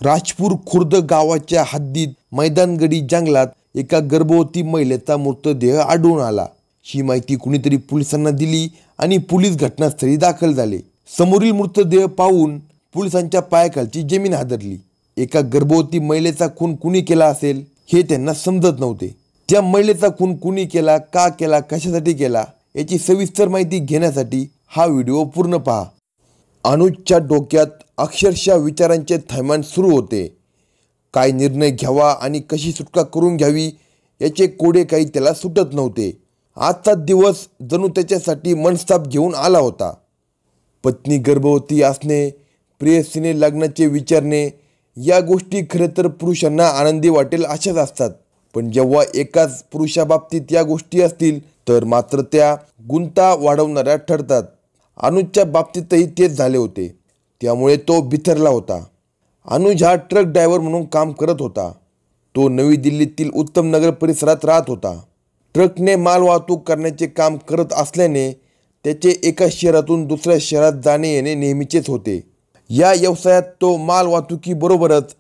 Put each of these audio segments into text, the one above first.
राजपूर खुर्द गावाच्या हद्दीत मैदानगडी जंगलात एका गर्भवती महिलेचा मृतदेह आढळून आला। ही माहिती कुणीतरी पोलिसांना दिली आणि पोलीस घटनास्थळी दाखल झाले। समोरील मृतदेह पाहून पोलिसांच्या पायाखालची जमीन हादरली। एका गर्भवती महिलेचा खून कुणी केला असेल हे त्यांना समजत नव्हते। त्या महिलेचा खून कुणी केला, का केला, कशासाठी केला याची सविस्तर माहिती घेण्यासाठी हा व्हिडिओ पूर्ण पहा। अनुजच्या डोक्यात अक्षरशः विचारांचे थैमान सुरू होते। काय निर्णय घ्यावा आणि कशी सुटका करून घ्यावी याचे कोडे काही त्याला सुटत नव्हते। आजचा दिवस जणू त्याच्यासाठी मनस्ताप घेऊन आला होता। पत्नी गर्भवती असणे, प्रेयसीने लग्नाचे विचारणे या गोष्टी खरे तर पुरुषांना आनंदी वाटेल अशाच असतात, पण जेव्हा एकाच पुरुषाबाबतीत या गोष्टी असतील तर मात्र त्या गुंता वाढवणाऱ्या ठरतात। अनुजच्या बाबतीतही तेच झाले होते, त्यामुळे तो बिथरला होता। अनुज हा ट्रक ड्रायव्हर म्हणून काम करत होता। तो नवी दिल्लीतील उत्तम नगर परिसरात राहत होता। ट्रकने माल वाहतूक करण्याचे काम करत असल्याने त्याचे एका शहरातून दुसऱ्या शहरात जाणे येणे नेहमीचेच होते। या व्यवसायात तो माल वाहतुकीबरोबरच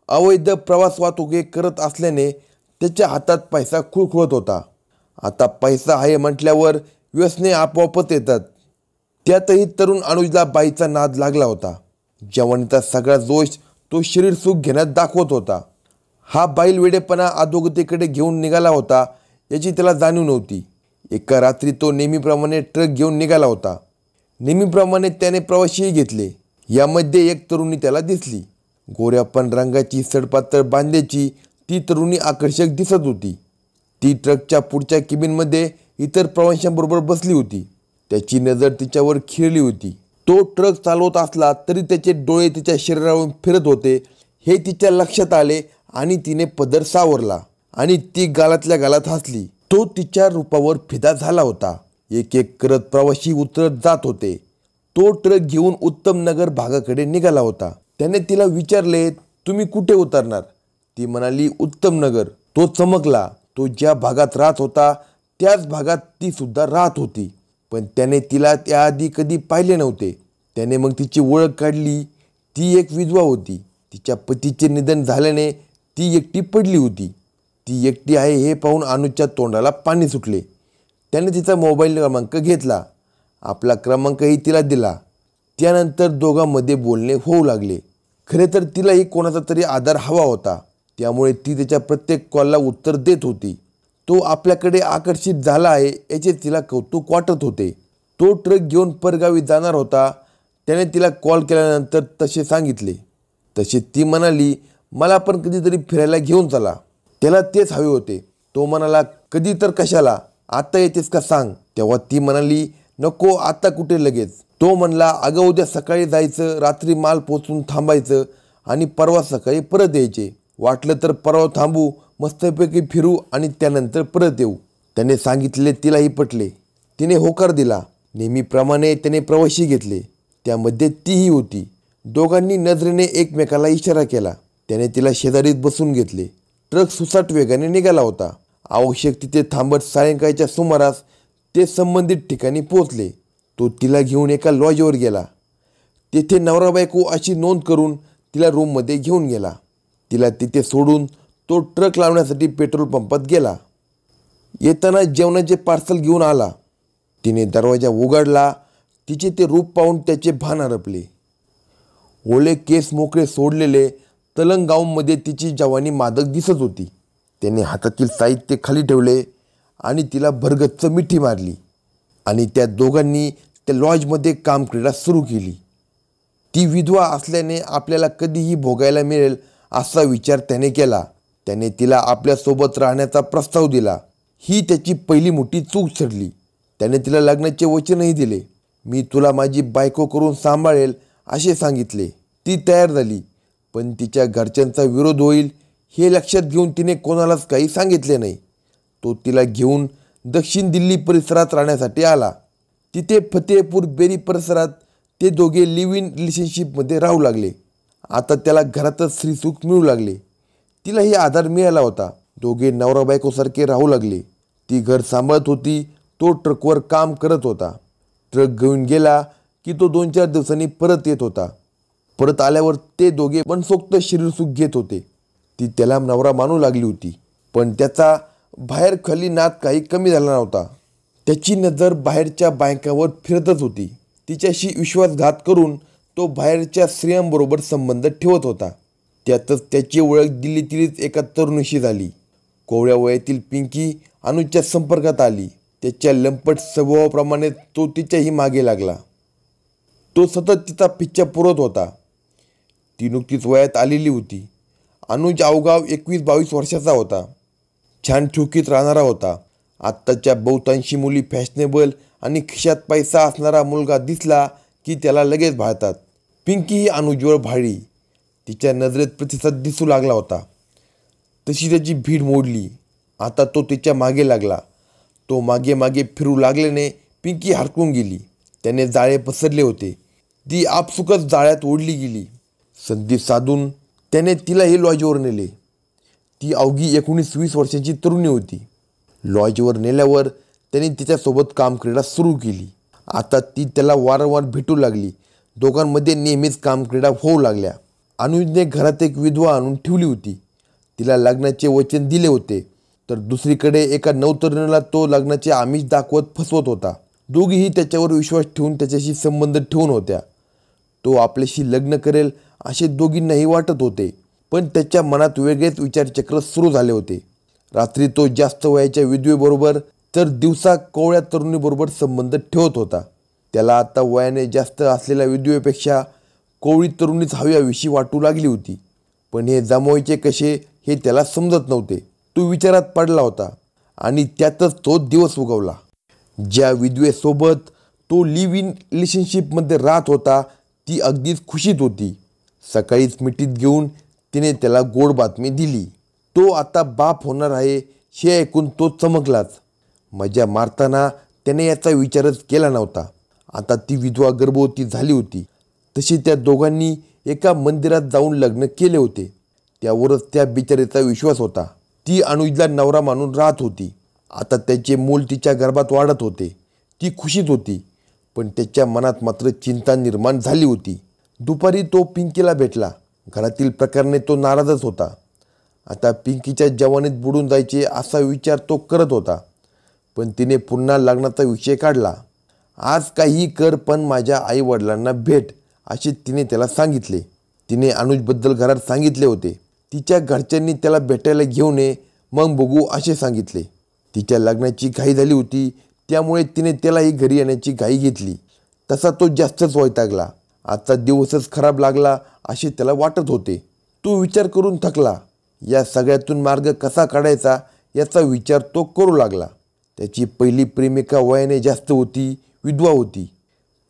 अवैध प्रवास वाहतूक करत असल्याने त्याच्या हातात पैसा खुळखुळत होता। आता पैसा आहे म्हटल्यावर व्यसने आपोआपच येतात। त्यातही तरुण अनुजला बाईचा नाद लागला होता। जवानीचा सगळा जोश तो शरीर सुख घेण्यात दाखवत होता। हा बैल वेडेपणा अधोगतीकडे घेऊन निघाला होता याची त्याला जाणीव नव्हती। एका रात्री तो नेहमीप्रमाणे ट्रक घेऊन निघाला होता। नेहमीप्रमाणे त्याने प्रवाशीही घेतले। यामध्ये एक तरुणी त्याला दिसली। गोऱ्यापण रंगाची सडपातळ बांध्याची ती तरुणी आकर्षक दिसत होती। ती ट्रकच्या पुढच्या केबिनमध्ये इतर प्रवाशांबरोबर बसली होती। त्याची नजर तिच्यावर खिळली होती। तो ट्रक चालवत असला तरी त्याचे डोळे तिच्या शरीरावर फिरत होते हे तिच्या लक्षात आले आणि तिने पदर सावरला आणि ती गालातल्या गालात हसली। तो तिच्या रूपावर फिदा झाला होता। एक एक करत प्रवासी उतरत जात होते। तो ट्रक घेऊन उत्तम नगर भागाकडे निघाला होता। त्याने तिला विचारले, तुम्ही कुठे उतरणार? ती म्हणाली, उत्तम नगर। तो चमकला। तो ज्या भागात राहत होता त्याच भागात ती सुद्धा राहत होती, पण त्याने तिला त्याआधी कधी पाहिले नव्हते। त्याने मग तिची ओळख काढली। ती एक विधवा होती। तिच्या पतीचे निधन झाल्याने ती एकटी पडली होती। ती एकटी आहे हे पाहून अनुजच्या तोंडाला पाणी सुटले। त्याने तिचा मोबाईल क्रमांक घेतला, आपला क्रमांकही तिला दिला। त्यानंतर दोघांमध्ये बोलणे होऊ लागले। खरे तर तिलाही कोणाचा तरी आधार हवा होता, त्यामुळे ती त्याच्या प्रत्येक कॉलला उत्तर देत होती। तो आपल्याकडे आकर्षित झाला आहे याचे तिला कौतुक वाटत होते। तो ट्रक घेऊन परगावी जाणार होता। त्याने तिला कॉल केल्यानंतर तसे सांगितले। तसे ती म्हणाली, मला पण कधीतरी फिरायला घेऊन चला। त्याला तेच हवे होते। तो म्हणाला, कधी तर कशाला, आता येतेस का सांग? तेव्हा ती म्हणाली, नको, आता कुठे लगेच? तो म्हणला, अगं उद्या सकाळी जायचं, रात्री माल पोचून थांबायचं आणि परवा सकाळी परत यायचे। वाटलं तर परवा थांबू, मस्तपैकी फिरू आणि त्यानंतर परत येऊ। त्याने सांगितले तिलाही पटले। तिने होकार दिला। नेहमीप्रमाणे त्याने प्रवाशी घेतले, त्यामध्ये तीही होती। दोघांनी नजरेने एकमेकाला इशारा केला। त्याने तिला शेजारीत बसून घेतले। ट्रक सुसाट वेगाने निघाला होता। आवश्यक तिथे थांबत सायंकाळच्या सुमारास ते संबंधित ठिकाणी पोहोचले। तो तिला घेऊन एका लॉजवर गेला। तेथे नवरा बायको अशी नोंद करून तिला रूममध्ये घेऊन गेला। तिला तिथे सोडून तो ट्रक लावण्यासाठी पेट्रोल पंपात गेला। येताना जेवणाचे पार्सल घेऊन आला। तिने दरवाजा उघडला। तिचे ते रूप पाहून त्याचे भान हरपले। ओले केस मोकळे सोडलेले तलंग गाऊनमध्ये तिची जवानी मादक दिसत होती। त्याने हातातील साहित्य खाली ठेवले आणि तिला भरगच्च मिठी मारली आणि त्या दोघांनी त्या लॉजमध्ये कामक्रीडा सुरू केली। ती विधवा असल्याने आपल्याला कधीही भोगायला मिळेल असा विचार त्याने केला। त्याने तिला आपल्यासोबत राहण्याचा प्रस्ताव दिला। ही त्याची पहिली मोठी चूक ठरली। त्याने तिला लग्नाचे वचनही दिले। मी तुला माझी बायको करून सांभाळेल असे सांगितले। ती तयार झाली, पण तिच्या घरच्यांचा विरोध होईल हे लक्षात घेऊन तिने कोणालाच काही सांगितले नाही। तो तिला घेऊन दक्षिण दिल्ली परिसरात राहण्यासाठी आला। तिथे फतेहपूर बेरी परिसरात ते दोघे लिव्ह इन रिलेशनशिपमध्ये राहू लागले। आता त्याला घरातच श्रीसुख मिळू लागले। तिलाही आधार मिळाला होता। दोघे नवरा बायकोसारखे राहू लागले। ती घर सांभाळत होती, तो ट्रकवर काम करत होता। ट्रक घेऊन गेला की तो 2-4 दिवसांनी परत येत होता। परत आल्यावर ते दोघे मनसोक्त शरीरसुख घेत होते. ती त्याला नवरा मानू लागली होती, पण त्याचा बाहेर खाली नाद काही कमी झाला नव्हता. त्याची नजर बाहेरच्या बायकांवर फिरतच होती. तिच्याशी विश्वासघात करून तो बाहेरच्या स्त्रियांबरोबर संबंध ठेवत होता. त्यातच त्याची ओळख दिल्लीतीलच एका तरुणीशी झाली. कोवळ्या वयातील पिंकी अनुजच्या संपर्कात आली. त्याच्या लंपट स्वभावाप्रमाणे तो तिच्याही मागे लागला. तो सतत तिचा पिच्छा पुरवत होता. ती नुकतीच वयात आलेली होती. अनुज अवघा 21-22 वर्षाचा होता. छान ठोकीत राहणारा होता. आत्ताच्या बहुतांशी मुली फॅशनेबल आणि खिशात पैसा असणारा मुलगा दिसला की त्याला लगेच भाळतात. पिंकी ही अनुजवर भाळली. तिच्या नजरेत प्रतिसाद दिसू लागला होता. तशी त्याची भीड मोडली. आता तो तिच्या मागे लागला. तो मागे मागे फिरू लागल्याने पिंकी हरकून गेली. त्याने जाळे पसरले होते. ती आपसुकच जाळ्यात ओढली गेली. संधी साधून त्याने तिलाही लॉजवर नेले. ती अवघी 19-20 वर्षांची तरुणी होती. लॉजवर नेल्यावर त्याने तिच्यासोबत कामक्रीडा सुरू केली. आता ती त्याला वारंवार भेटू लागली. दोघांमध्ये नेहमीच कामक्रीडा होऊ लागल्या. अनुजने घरात एक विधवा आणून ठेवली होती. तिला लग्नाचे वचन दिले होते, तर दुसरीकडे एका नवतरुणाला तो लग्नाचे आमिष दाखवत फसवत होता. दोघीही त्याच्यावर विश्वास ठेवून त्याच्याशी संबंध ठेवून होत्या. तो आपल्याशी लग्न करेल असे दोघींनाही वाटत होते, पण त्याच्या मनात वेगळेच विचारचक्र सुरू झाले होते. रात्री तो जास्त वयाच्या विधवेबरोबर तर दिवसा कोवळ्या तरुणीबरोबर संबंध ठेवत होता. त्याला आता वयाने जास्त असलेल्या विधवेपेक्षा कोवळी तरुणीच हव्याविषयी वाटू लागली होती. पण हे जमवायचे कसे हे त्याला समजत नव्हते. तो विचारात पडला होता आणि त्यातच तो दिवस उगवला. ज्या विधवेसोबत तो लिव्ह इन रिलेशनशिपमध्ये राहत होता ती अगदीच खुशीत होती. सकाळीच मिठीत घेऊन तिने त्याला गोड बातमी दिली. तो आता बाप होणार आहे हे ऐकून तो चमकलाच. मजा मारताना त्याने याचा विचारच केला नव्हता. आता ती विधवा गर्भवती झाली होती. तशी त्या दोघांनी एका मंदिरात जाऊन लग्न केले होते. त्यावरच त्या बिचारीचा विश्वास होता. ती अनुजला नवरा मानून राहत होती. आता त्याचे मूल तिच्या गर्भात वाढत होते. ती खुशीत होती, पण त्याच्या मनात मात्र चिंता निर्माण झाली होती. दुपारी तो पिंकीला भेटला. घरातील प्रकाराने तो नाराजच होता. आता पिंकीच्या जवानीत बुडून जायचे असा विचार तो करत होता. पण तिने पुन्हा लग्नाचा विषय काढला. आज काही कर पण माझ्या आईवडिलांना भेट असे तिने त्याला सांगितले. तिने अनुजबद्दल घरात सांगितले होते. तिच्या घरच्यांनी त्याला भेटायला घेऊन ये, मग बघू असे सांगितले. तिच्या लग्नाची घाई झाली होती, त्यामुळे तिने त्यालाही घरी येण्याची घाई घेतली. तसा तो जास्तच वैतागला. आजचा दिवसच खराब लागला असे त्याला वाटत होते. तो विचार करून थकला. या सगळ्यातून मार्ग कसा काढायचा याचा विचार तो करू लागला. त्याची पहिली प्रेमिका वयाने जास्त होती, विधवा होती.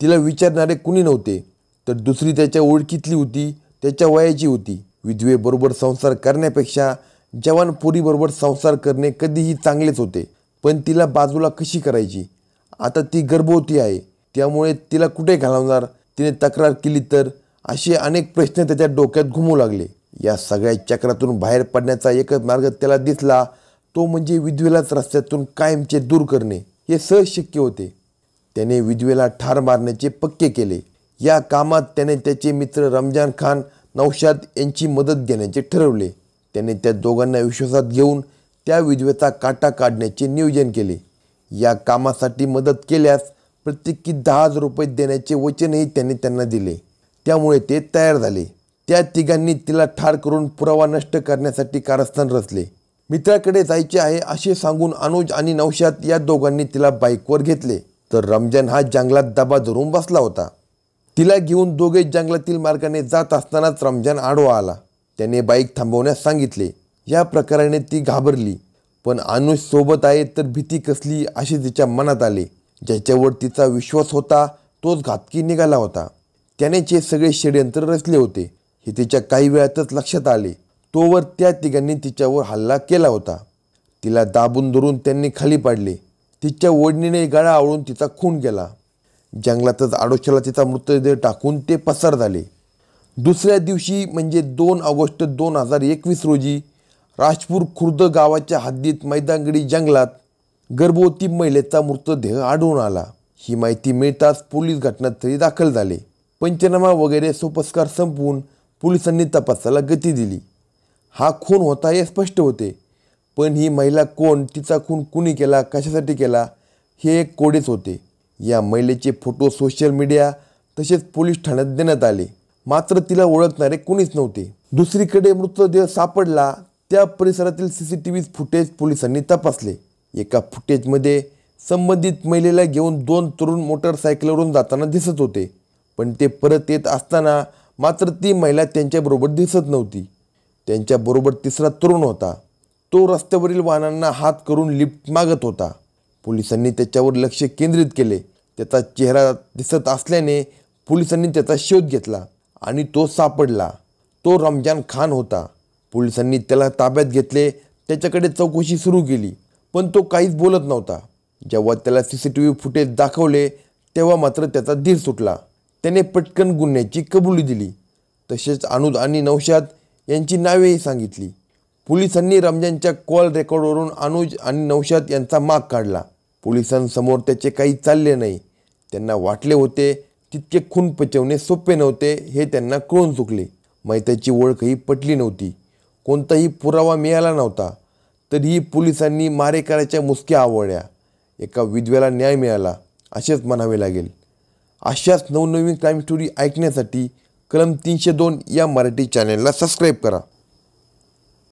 तिला विचारणारे कुणी नव्हते. तर दुसरी त्याच्या ओळखीतली होती, त्याच्या वयाची होती. विधवेबरोबर संसार करण्यापेक्षा जवान पोरीबरोबर संसार करणे कधीही चांगलेच होते. पण तिला बाजूला कशी करायची? आता ती गर्भवती आहे, त्यामुळे तिला कुठे घालवणार? तिने तक्रार केली तर? असे अनेक प्रश्न त्याच्या डोक्यात घुमू लागले. या सगळ्या चक्रातून बाहेर पडण्याचा एकच मार्ग त्याला दिसला, तो म्हणजे विधवेलाच रस्त्यातून कायमचे दूर करणे. हे सहज शक्य होते. त्याने विधवेला ठार मारण्याचे पक्के केले. या कामात त्याने त्याचे मित्र रमजान खान, नौशाद यांची मदत घेण्याचे ठरवले. त्याने त्या दोघांना विश्वासात घेऊन त्या विधवेचा काटा काढण्याचे नियोजन केले. या कामासाठी मदत केल्यास प्रत्येकी 10,000 रुपये देण्याचे वचनही त्याने त्यांना दिले. त्यामुळे ते तयार झाले. त्या तिघांनी तिला ठार करून पुरावा नष्ट करण्यासाठी कारस्थान रचले. मित्राकडे जायचे आहे असे सांगून अनुज आणि नौशाद या दोघांनी तिला बाईकवर घेतले. तर रमजान हा जंगलात दबा धरून बसला होता. तिला घेऊन दोघे जंगलातील मार्गाने जात असतानाच रमजान आडवा आला. त्याने बाईक थांबवण्यास सांगितले. या प्रकाराने ती घाबरली. पण अनुज सोबत आहे तर भीती कसली असे तिच्या मनात आले. ज्याच्यावर तिचा विश्वास होता तोच घातकी निघाला होता. त्यानेच हे सगळे षड्यंत्र रचले होते हे तिच्या काही वेळातच लक्षात आले. तोवर त्या तिघांनी तिच्यावर हल्ला केला होता. तिला दाबून धरून त्यांनी खाली पाडले. तिच्या ओढणीने गळा आवळून तिचा खून केला. जंगलातच आडोशाला तिचा मृतदेह टाकून ते पसार झाले. दुसऱ्या दिवशी म्हणजे 2 ऑगस्ट 2021 रोजी राजपूर खुर्द गावाच्या हद्दीत मैदानगडी जंगलात गर्भवती महिलेचा मृतदेह आढळून आला. ही माहिती मिळताच पोलीस घटनास्थळी दाखल झाले. पंचनामा वगैरे सोपस्कार संपवून पोलिसांनी तपासाला गती दिली. हा खून होता हे स्पष्ट होते, पण ही महिला कोण, तिचा खून कुणी केला, कशासाठी केला हे एक कोडेच होते. या महिलेचे फोटो सोशल मीडिया तसेच पोलीस ठाण्यात देण्यात आले, मात्र तिला ओळखणारे कुणीच नव्हते. दुसरीकडे मृतदेह सापडला त्या परिसरातील CCTV फुटेज पोलिसांनी तपासले. एका फुटेजमध्ये संबंधित महिलेला घेऊन 2 तरुण मोटरसायकलवरून जाताना दिसत होते, पण ते परत येत असताना मात्र ती महिला त्यांच्याबरोबर दिसत नव्हती. त्यांच्याबरोबर तिसरा तरुण होता. तो रस्त्यावरील वाहनांना हात करून लिफ्ट मागत होता. पोलिसांनी त्याच्यावर लक्ष केंद्रित केले. त्याचा चेहरा दिसत असल्याने पोलिसांनी त्याचा शोध घेतला आणि तो सापडला. तो रमजान खान होता. पोलिसांनी त्याला ताब्यात घेतले. त्याच्याकडे चौकशी सुरू केली, पण तो काहीच बोलत नव्हता. जेव्हा त्याला CCTV फुटेज दाखवले तेव्हा मात्र त्याचा धीर सुटला. त्याने पटकन गुन्ह्याची कबुली दिली. तसेच अनुज आणि नौशाद यांची नावेही सांगितली. पोलिसांनी रमजानच्या कॉल रेकॉर्डवरून अनुज आणि नौशाद यांचा माग काढला. पोलिसांसमोर त्याचे काही चालले नाही. त्यांना वाटले होते तितके खून पचवणे सोपे नव्हते हे त्यांना कळून चुकले. मैताची ओळखही पटली नव्हती. कोणताही पुरावा मिळाला नव्हता. तरीही पोलिसांनी मारेकऱ्याच्या मुसक्या आवळल्या. एका विधवेला न्याय मिळाला असेच म्हणावे लागेल. अशाच नवनवीन क्राईम स्टोरी ऐकण्यासाठी कलम 302 या मराठी चॅनेलला सबस्क्राईब करा.